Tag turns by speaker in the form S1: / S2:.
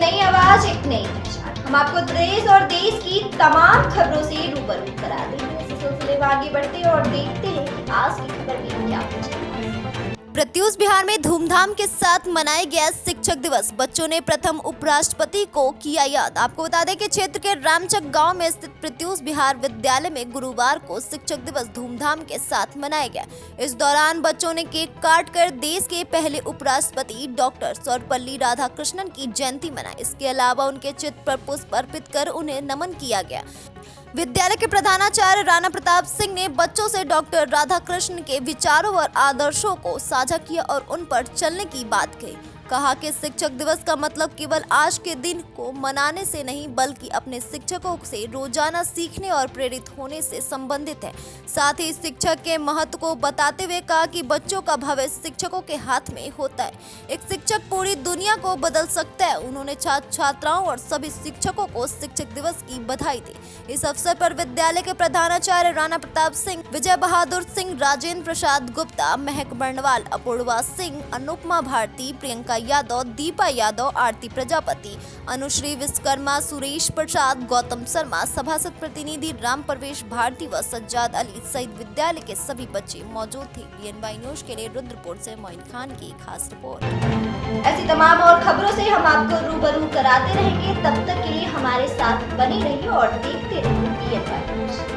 S1: नई आवाज, एक नई पहचान। हम आपको देश और देश की तमाम खबरों से रूबरू करा देंगे। इसी सिलसिले में आगे बढ़ते हैं और देखते हैं कि आज की खबर में क्या कुछ है।
S2: प्रत्यूष बिहार में धूमधाम के साथ मनाया गया शिक्षक दिवस। बच्चों ने प्रथम उपराष्ट्रपति को किया याद। आपको बता दें कि क्षेत्र के रामचक गांव में स्थित प्रत्यूष बिहार विद्यालय में गुरुवार को शिक्षक दिवस धूमधाम के साथ मनाया गया। इस दौरान बच्चों ने केक काट कर देश के पहले उपराष्ट्रपति डॉक्टर सर्वपल्ली राधाकृष्णन की जयंती मनाई। इसके अलावा उनके चित्र पर पुष्प अर्पित कर उन्हें नमन किया गया। विद्यालय के प्रधानाचार्य राणा प्रताप सिंह ने बच्चों से डॉक्टर राधाकृष्ण के विचारों और आदर्शों को साझा किया और उन पर चलने की बात कही। कहा कि शिक्षक दिवस का मतलब केवल आज के दिन को मनाने से नहीं बल्कि अपने शिक्षकों से रोजाना सीखने और प्रेरित होने से संबंधित है। साथ ही शिक्षक के महत्व को बताते हुए कहा कि बच्चों का भविष्य शिक्षकों के हाथ में होता है। एक शिक्षक पूरी दुनिया को बदल सकता है। उन्होंने छात्र छात्राओं और सभी शिक्षकों को शिक्षक दिवस की बधाई दी। इस अवसर पर विद्यालय के प्रधानाचार्य राणा प्रताप सिंह, विजय बहादुर सिंह, राजेंद्र प्रसाद गुप्ता, महक बर्णवाल, अपूर्वा सिंह, अनुपमा भारती, प्रियंका यादव, दीपा यादव, आरती प्रजापति, अनुश्री विश्वकर्मा, सुरेश प्रसाद, गौतम शर्मा, सभासद प्रतिनिधि राम प्रवेश भारती व सज्जाद अली सहित विद्यालय के सभी बच्चे मौजूद थे। BNY न्यूज के लिए रुद्रपुर से मोइन खान की खास रिपोर्ट।
S1: ऐसी तमाम और खबरों से हम आपको रूबरू कराते रहेंगे। तब तक के लिए हमारे साथ बने रहिए और देखते रहिए BNY न्यूज।